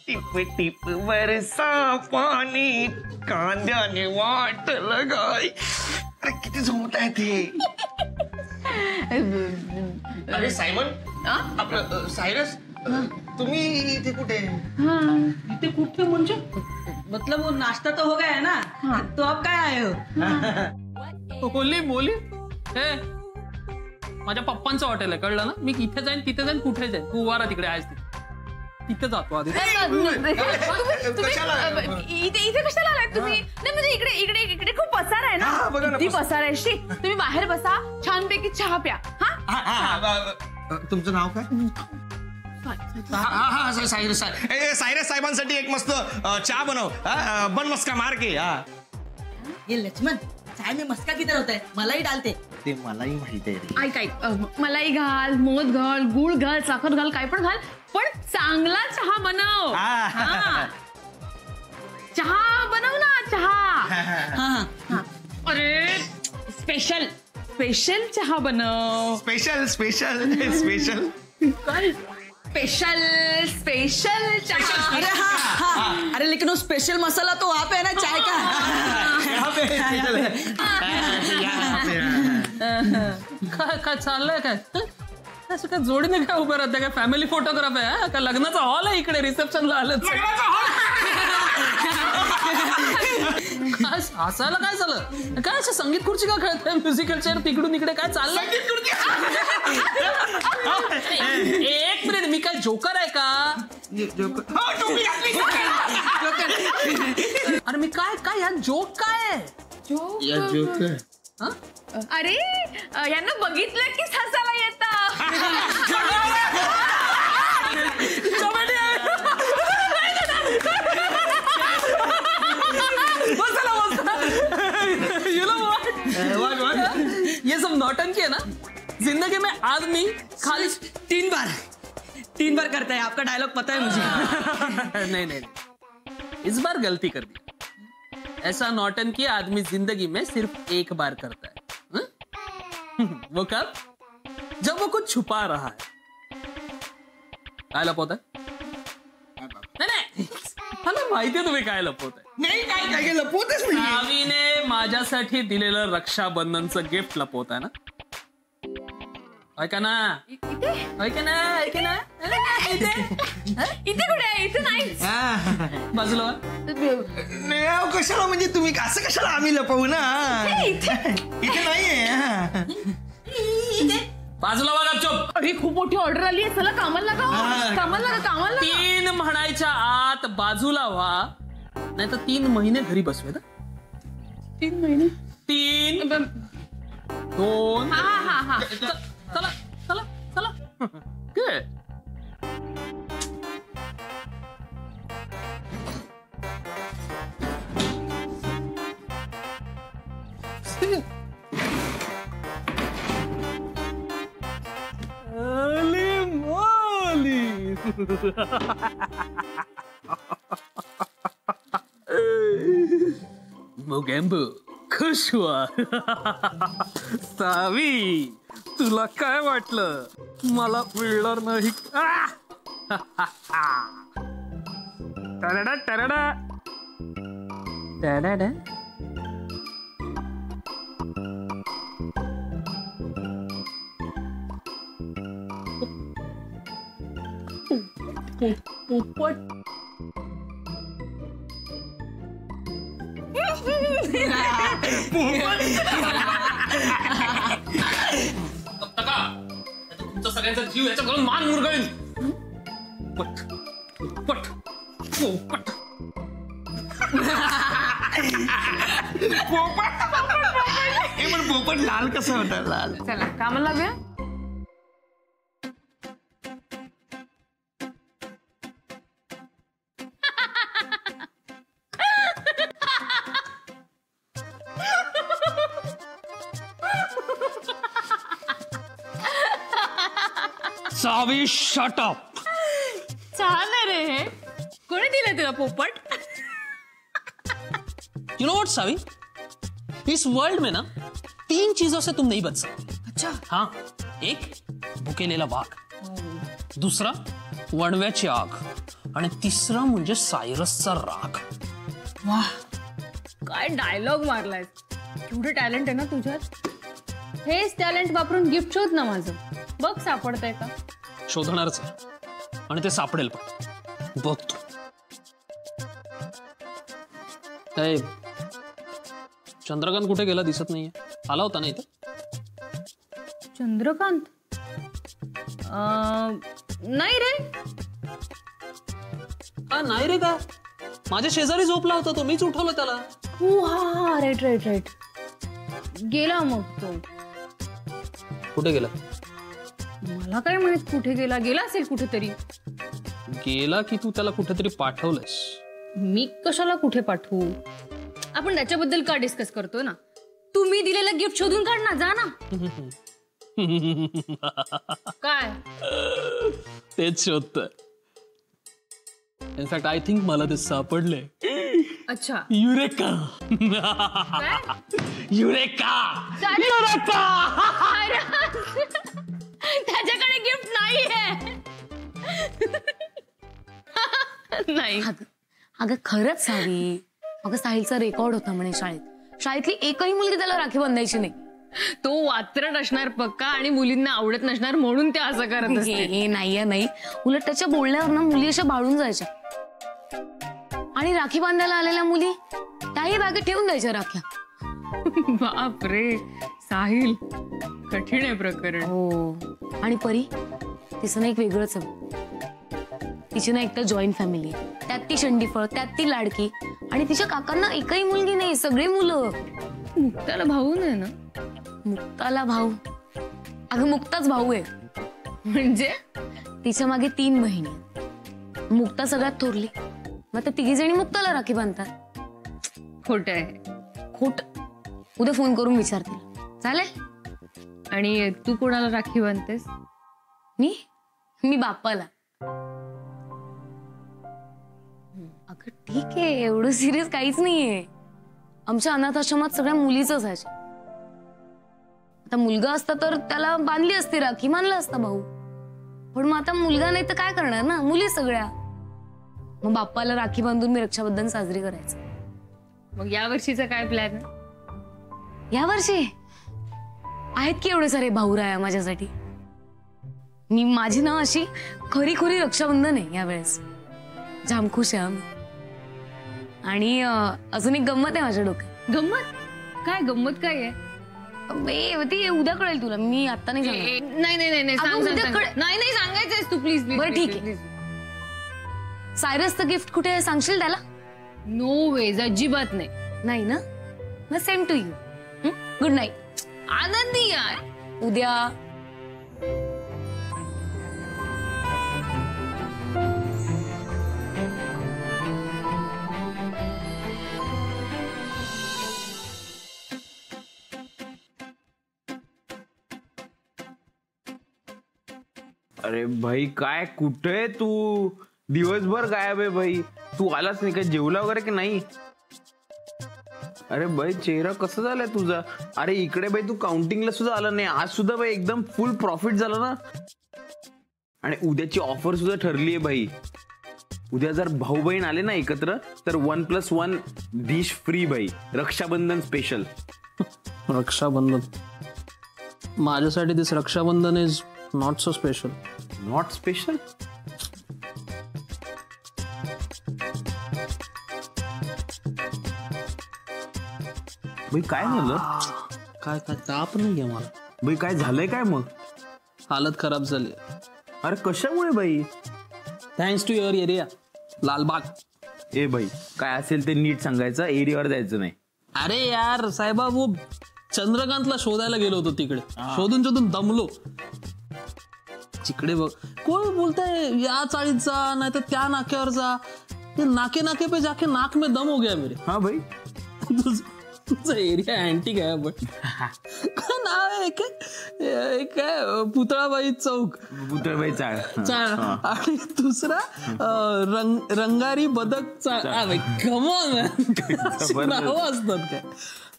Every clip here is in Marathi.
टिप टिप बरसा पाणी कांद्याने वाट लगाय. अरे किती झोमत आहे ते. अरे सायमन आपलं सायरस तुम्ही इथे कुठे? इथे कुठे म्हणजे मतलब वो नाश्ता तो हो गया है ना, तो आप काय आए हो? होली मोली हे माझ्या पप्पांचं हॉटेल आहे, कळलं ना. मी इथे जाईन तिथे जाईन कुठे जाईन, तू वारा तिकडे आहेस तिथे जातो आधी. इथे कशाला आलात तुम्ही? नाही म्हणजे इकडे इकडे इकडे खूप पसारा आहे ना, किती पसारा आहे. शी तुम्ही बाहेर बसा, छानपैकी चहा प्या. तुमचं नाव काय? सायरस साहेबांसाठी एक मस्त चहा बनव. बन मस्का मार के. ये लक्ष्मण चाय में मस्का किधर होता है, मलाई डालते. ते मलाही माहिती आहे. ऐक ऐक, मलाई घाल, मध घाल, गुळ घाल, साखर घाल, काय पण घाल, पण चांगला चहा बनव. चहा बनव ना, चहा. अरे स्पेशल स्पेशल चहा बनव. स्पेशल स्पेशल स्पेशल काय स्पेशल स्पेशल चहा. अरे हाँ, अरे लेकिन वो स्पेशल मसाला तो वहाँ पे है ना चाय का. काय चाललंय काय असं काय जोडीने काय उभं राहतं काय? फॅमिली फोटोग्राफ आहे का? लग्नाचा हॉल आहे इकडे, रिसेप्शनला आलं. काय हसायला काय झालं? काय असं संगीत खुर्ची का खेळत आहे? म्युझिकल चेअर तिकडून इकडे काय चाललंय? एक मिनिट, मी काय जोकर आहे का? अरे मी काय काय या जोक काय आहे? जोकर. अरे यांना बघितलं की हसायला येतं. ये सब नौटंकी है ना. जिंदगी में आदमी खाली 3 बार करता है. आपका डायलॉग पता है मुझे. नहीं, इस बार गलती कर दी. ऐसा नौटंकी आदमी जिंदगी में सिर्फ एक बार करता है. वो कब? जब वो कुछ छुपा रहा है. काय लपवत आहे? नाही मला माहितीये तुम्ही काय लपवत आहे. नाही काय लपवतच नाही. नावीने माझ्यासाठी दिलेलं रक्षाबंधनचं गिफ्ट लपवत आहे ना. ऐका ना, ऐका ना, ऐका ना. इथे कुठे आहे? इथे नाही. बाजूला नाही कशाला, म्हणजे तुम्ही असं कशाला आम्ही लपवू ना. इथे नाहीये. बाजूला बघा, चुप. अरे खूप मोठी ऑर्डर आली आहे, चला कामाला लागा. कामाला लागा, कामाला लागा. 3 म्हणायच्या आत बाजूला व्हा, नाही तर 3 महिने घरी बसवे. 3 महिने 3 2 हा. चला चला चला. काय मोगेंबू खुश हुआ. सावी तुला काय वाटलं मला मिळणार नाही? टरडा टरडा टरडा. पोपट तुमचा सगळ्यांचा जीव याच्याकडून मान मुरगळीन. पट पट पोपट. पोपट लाल कसं होता? लाल. चला कामाला लागा. Savi shut up. छान आहे रे हे. कोणी दिलं तुला पोपट? यू नो व्हाट सावी, इस वर्ल्ड में ना 3 चीजों से तुम नहीं बच सकती. अच्छा. हाँ, एक भुकेलेला वाघ, दूसरा वणव्याची आग आणि तिसरा म्हणजे सायरसचा राग. वा, काय डायलॉग मारलाय. एवढं टॅलेंट आहे ना तुझ्यात. हेच टॅलेंट वापरून गिफ्ट शोध ना माझं. बघ सापडतंय का. शोधणारच आहे आणि ते सापडेल पण. बघ तू. चंद्रकांत कुठे गेला दिसत नाहीये. आला होता ना इथं. चंद्रकांत नाही रे. नाही रे. का माझ्या शेजारी झोपला होता तो. मीच उठवलं त्याला. हो हा राईट राईट राईट. गेला मग तो. कुठे गेला मला काय माहित कुठे गेला. गेला असेल कुठेतरी. गेला की तू त्याला कुठेतरी पाठवलंस. मी कशाला कुठे पाठवू. आपण त्याच्याबद्दल का डिस्कस करतोय ना. तुम्ही दिलेलं गिफ्ट शोधून काढ ना. जा ना. काय तेच शोधतोय. इनफॅक्ट आय थिंक मला ते सापडले. अच्छा. युरेका. युरेका. त्याच्याकडे गिफ्ट नाहीये. नाही. अगं खरंच सावी. अगं साहिलचा रेकॉर्ड होता म्हणे शाळेतली एकही मुलगी त्याला राखी बांधायची नाही. तो वात्रट असणार पक्का आणि मुलींना आवडत नसणार म्हणून ते असं करत असते. नाही. उलट त्याच्या बोलण्यावर ना मुली अशा बाळून जायच्या आणि राखी बांधायला आलेल्या मुली त्याही बागेत ठेवून द्यायच्या राख्या. बापरे साहिल, कठीण आहे प्रकरण. हो. आणि परी तिचं ना एक वेगळंच आहे. तिची ना एक तर जॉईंट फॅमिली आहे. त्यात ती शंडीफळ, त्यात ती लाडकी आणि तिच्या काकांना एकही मुलगी नाही. सगळी मुलं. मुक्ताला भाऊ नाही ना. मुक्ताला भाऊ. अगं मुक्ताच भाऊ आहे. म्हणजे तिच्या मागे 3 बहिणी. मुक्ता सगळ्यात थोरली. मग त्या 3 जणी मुक्ताला राखी बांधतात. खोट आहे. खोट. उद्या फोन करून विचारते. चालेल. आणि तू कोणाला राखी बांधतेस. मी बाप्पाला. अगं ठीक आहे. एवढं सिरियस काहीच नाहीये. आमच्या अनाथ आश्रमात सगळ्या मुलीच असायच्या. आता मुलगा असता तर त्याला बांधली असती राखी. मानला असता भाऊ. पण मग आता मुलगा नाही तर काय करणार ना. मुली सगळ्या. मग बाप्पाला राखी बांधून मी रक्षाबंधन साजरी करायचं. मग या वर्षीचा काय प्लॅन. या वर्षी आहेत की एवढे सारे भाऊराया माझ्यासाठी. माझी ना अशी खरी रक्षाबंधन आहे यावेळेस. जाम खुश आहे आम्ही. आणि अजून एक गंमत आहे माझ्या डोक्यात. गंमत काय. गंमत काय आहे. ती उद्या कळेल तुला. मी आता नाही सांगणार. नाही सांगायचंय तू प्लीज. बरं ठीक आहे. सायरसचं गिफ्ट कुठे आहे सांगशील त्याला. No ways. अजिबात नाही. नाही ना. मग same to you. Good night. आनंदी यार. उद्या. अरे भाई काय कुठे तू. दिवसभर गायब आहे भाई. तू आलाच नाही. काय जेवला वगैरे की नाही. अरे भाई चेहरा कसा झालाय तुझा. अरे इकडे भाई तू काउंटिंगला सुद्धा आला नाही. आज सुद्धा भाई एकदम फुल प्रॉफिट झालं ना. आणि उद्याची ऑफर सुद्धा ठरली आहे भाई. उद्या जर भाऊ बहीण आले ना एकत्र तर 1+1 डिश फ्री भाई. रक्षाबंधन स्पेशल. रक्षाबंधन माझ्यासाठी this Rakshabandhan is not so special. Not special. भाई काय झालं. काय ताप नाहीये मला. भाई काय झालंय काय मग. हालत खराब झाली. अरे कशामुळे भाई. Thanks to your area Lalbaug. ए भाई काय असेल ते नीट सांगायचं. एरियावर जायचं नाही. अरे यार साहेबा वो चंद्रकांतला शोधायला गेलो होतो तिकडे. शोधून दमलो. तिकडे बघ कोण बोलताय या चाळीत जा नाही तर त्या नाक्यावर जा. नाके पे जाके नाक में दम हो गया मेरे. हाँ भाई तुझा एरिया अँटिक आहे पण. काय नाव आहे काय पुतळाबाई चौक. पुतळाबाई चाळ. आणि दुसरा रंगारी बदक चाळ. कमॉन नाव असतात काय.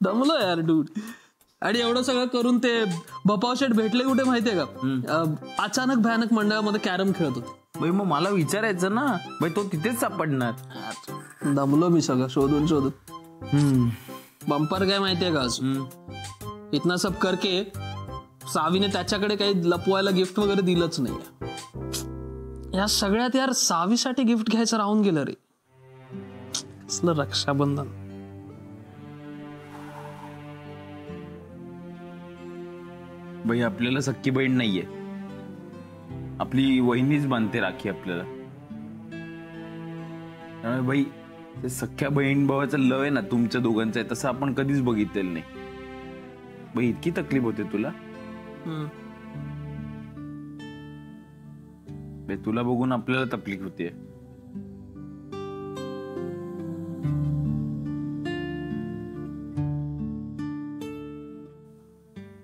दमलो यार डूड. आणि एवढं सगळं करून ते बपाव शेठ भेटले कुठे माहितीये का. अचानक भयानक मंडळामध्ये कॅरम खेळत होते. भाई मग मला विचारायचं ना भाई, तो तिथेच सापडणार. दमलो मी सगळं शोधून शोधून. बंपर काय माहितीये का अजून, इतना सब करके सावीने त्याच्याकडे काही लपवायला गिफ्ट वगैरे दिलंच नाही. या सगळ्यात यार सावीसाठी गिफ्ट घ्यायचं राहून गेलं रे. कसलं रक्षाबंधन. भाई आपल्याला सख्खी बहीण नाहीये, आपली वहिनीच बांधते राखी आपल्याला. त्यामुळे भाई ते सख्ख्या बहीण भावाचं लव आहे ना तुमच्या दोघांचं आहे, तसं आपण कधीच बघितलेलं नाही. भाई इतकी तकलीफ होते तुला. भाई तुला बघून आपल्याला तकलीफ होते.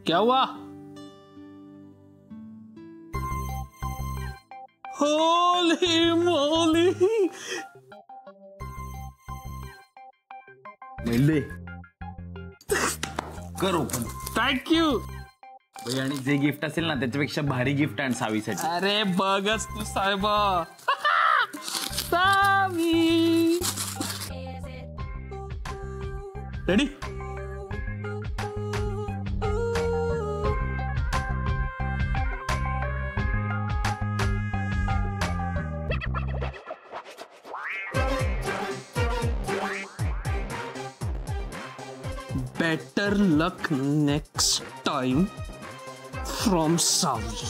क्या हुआ? होली मोली. मिळले कर ओपन. थँक्यू. भाई आणि जे गिफ्ट असेल ना त्याच्यापेक्षा भारी गिफ्ट आण सावीसाठी. अरे बघच तू साहेबा. Savi ready. Better luck next time from Savi.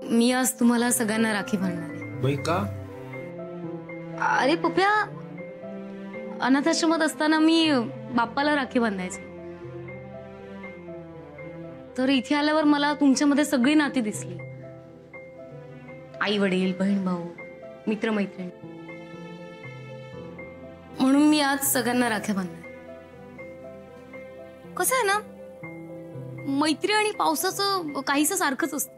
मी आज तुम्हाला सगळ्यांना राखी बांधणार आहे. भाई का? अरे पप्या, अनाथाश्रमात असताना मी बाप्पाला राखी बांधायचे, तर इथे आल्यावर मला तुमच्यामध्ये सगळी नाती दिसली. आई वडील, बहीण भाऊ, मित्रमैत्रिणी. म्हणून मी आज सगळ्यांना राख्या बांधणार. कसं आहे ना, मैत्री आणि पावसाचं काहीसं सारखंच असतं.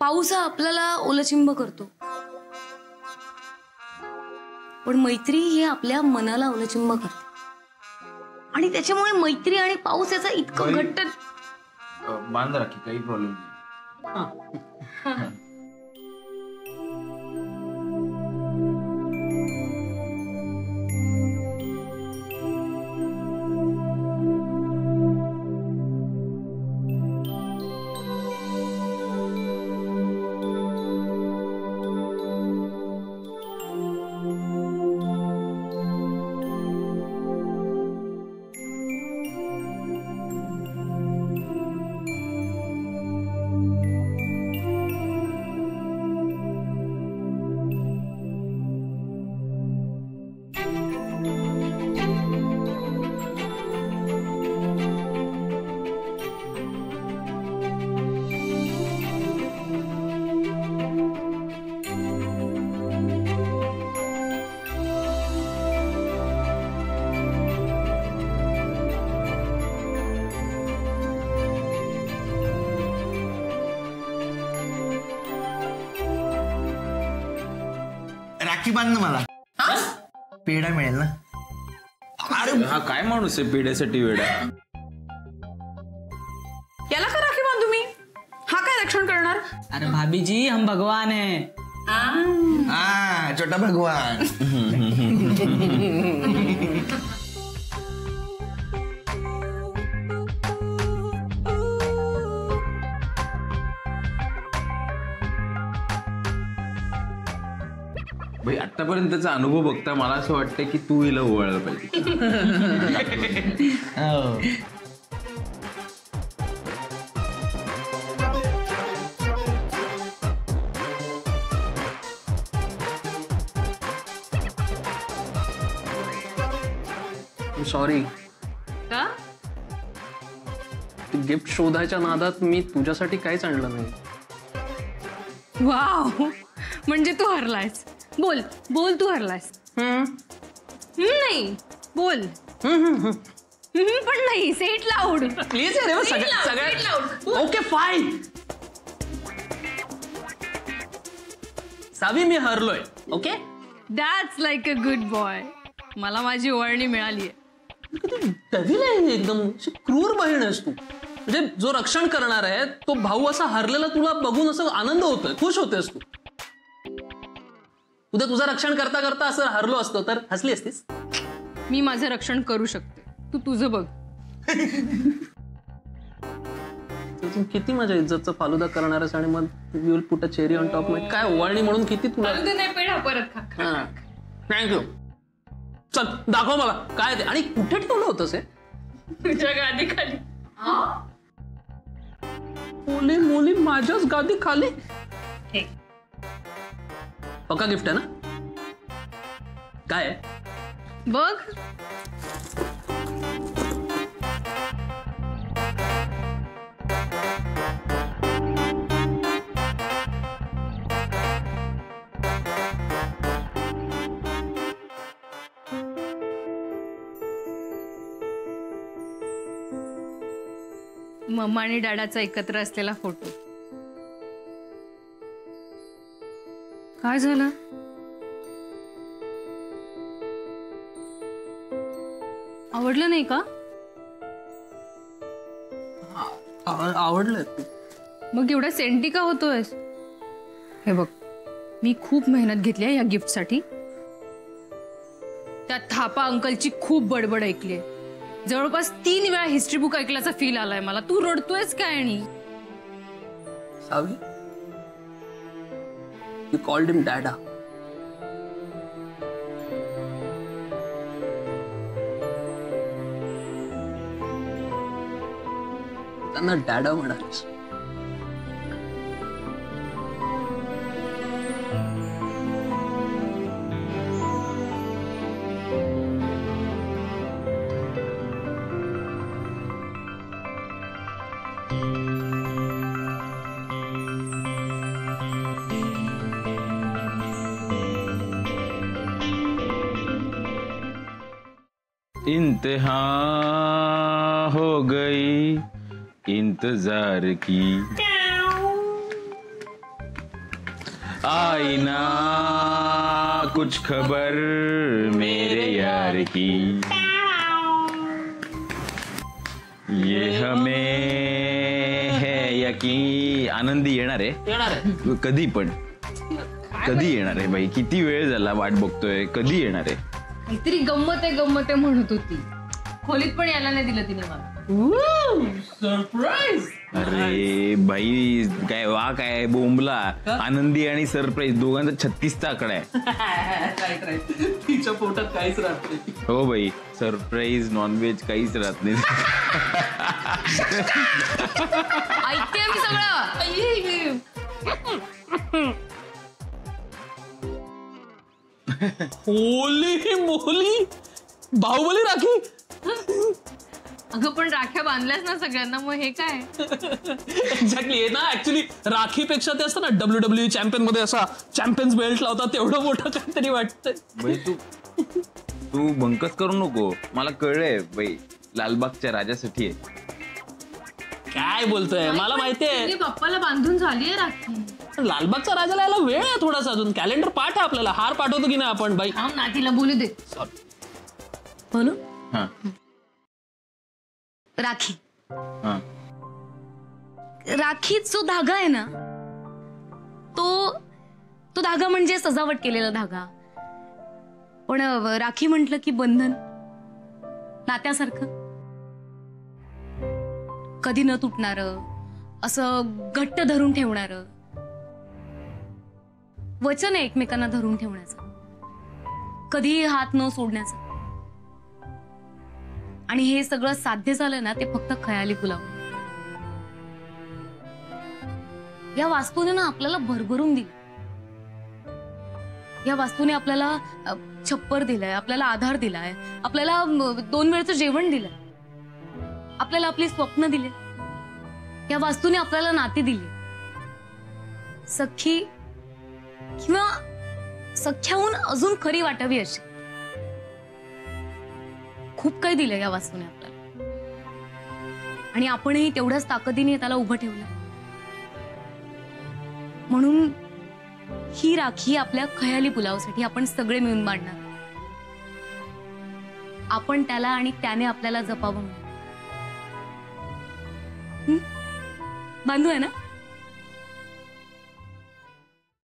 पाऊस हा आपल्याला ओलचिंब करतो, पण मैत्री हे आपल्या मनाला ओलचिंब करते. आणि त्याच्यामुळे मैत्री आणि पाऊस याचा इतकं घट्ट. बांध राखी, काही प्रॉब्लेम नाही. राखी बांध मला, पेढा मिळेल ना. अरे हा काय माणूस आहे पेढ्यासाठी वेडा. याला का राखी बांधू मी? हा काय रक्षण करणार? अरे भाभी जी, हम भगवान है. हा छोटा भगवान. भाई आतापर्यंतचा अनुभव बघता मला असं वाटतं की तू हिला ओवाळलं पाहिजे. सॉरी, का? गिफ्ट शोधायच्या नादात मी तुझ्यासाठी काहीच आणलं नाही. वाव, म्हणजे तू हरलायस. बोल बोल, तू हरलायस. नाही बोल. पण नाही, सेट लाऊड प्लीज. अरे सगळ्या ओके फाईन. सावी, मी हरलोय. Okay, that's like a good boy. मला माझी ओळणी मिळाली आहे. डेव्हिल आहे एकदम. क्रूर बहीण आहेस तू. म्हणजे जो रक्षण करणार आहे तो भाऊ असा हरलेला तुला बघून असं आनंद होतोय, खुश होतेस तू. उद्या तुझं रक्षण करता करता असं हरलो असतो तर हसली असतीस. मी माझं रक्षण करू शकते, तू तुझं बघ. तू किती माझ्या इज्जतचं फालुदा करणार आहेस आणि मग you will put a cherry on top. काय ओवाळणी म्हणून किती तुला. नाही पेढा परत खा. थँक्यू. चल दाखव मला काय ते आणि कुठे ठेवलं होतंस हे. तुझ्या गादी खाली. मुली मुली माझ्याच गादी खाली. पक्का गिफ्ट आहे ना. काय आहे बघ. मम्मा आणि डॅडाचा एकत्र असलेला फोटो. काय झालं. आवडलं नाही का. आवडलंय. मग एवढा सेंटी का होतोयस. हे बघ, मी खूप मेहनत घेतली आहे या गिफ्ट साठी. त्या थापा अंकलची खूप बडबड ऐकली. जवळपास 3 वेळा हिस्ट्री बुक ऐकल्याचा फील आलाय मला. तू रडतोयस काय. आणि सावी, यू कॉल्ड हिम डॅडा. त्यांना डॅडा म्हणालीस. इंतहा हो गई इंतजार की, आई ना कुछ खबर मेरे यार की, ये हमें है यकीन. आनंदी येणार आहे कधी पण. कधी येणार आहे बाई. किती वेळ झाला वाट बघतोय. कधी येणार आहे. काहीतरी गंमत आहे म्हणत होती. खोलीत पण यायला नाही दिलं तिने मला. सरप्राईज. अरे बाई काय वा काय बोंबला. आनंदी आणि सरप्राईज दोघांचा 36चा आकडा आहे. तिच्या पोटात काहीच राहत नाही. हो बाई, सरप्राईज नॉनव्हेज काहीच राहत नाही. ऐकते मी सगळं. होली मोली बाहुबली राखी. अगं पण राख्या बांधल्यास ना सगळ्यांना, मग हे काय. एक्झॅक्टली. हे ना ऍक्च्युली राखीपेक्षा ते असतं ना WWE चॅम्पियन मध्ये असा चॅम्पियन्स बेल्ट लावतात तेवढं मोठं काहीतरी वाटतंय. बाई तू बंकस करू नको. मला कळलंय बाई, लालबागच्या राजासाठी आहे. काय बोलतोय. मला माहितीये पप्पाला बांधून झालीये राखी. लालबागचा राजाला यायला वेळ आहे थोडासा अजून. कॅलेंडर पाठ आहे आपल्याला. हार पाठवतो की नाही आपण. बाई ना तिला बोलू दे. म्हणू. हा राखी. हा राखीत जो धागा आहे ना, तो धागा म्हणजे सजावट केलेला धागा. पण राखी म्हटलं की बंधन, नात्यासारखं. कधी न तुटणारं, असं घट्ट धरून ठेवणारं वचन आहे एकमेकांना धरून ठेवण्याचं, कधीही हात न सोडण्याचं. आणि हे सगळं साध्य झालं ना ते फक्त खयाली फुलावर. या वास्तूने ना आपल्याला भरभरून दिलं. या वास्तूने आपल्याला छप्पर दिलंय, आपल्याला आधार दिलाय, आपल्याला 2 वेळचं जेवण दिलंय, आपल्याला आपली स्वप्न दिले. या वास्तूने आपल्याला नाती दिली. सख्खी किंवा सख्याहून अजून खरी वाटावी अशी. खूप काही दिलं या वास्तूने आपल्याला आणि आपणही तेवढ्याच ताकदीने त्याला उभं ठेवलं. म्हणून ही राखी आपल्या खयाली पुलावासाठी आपण सगळे मिळून बांधणार. आपण त्याला आणि त्याने आपल्याला जपावं. बांधू आहे ना?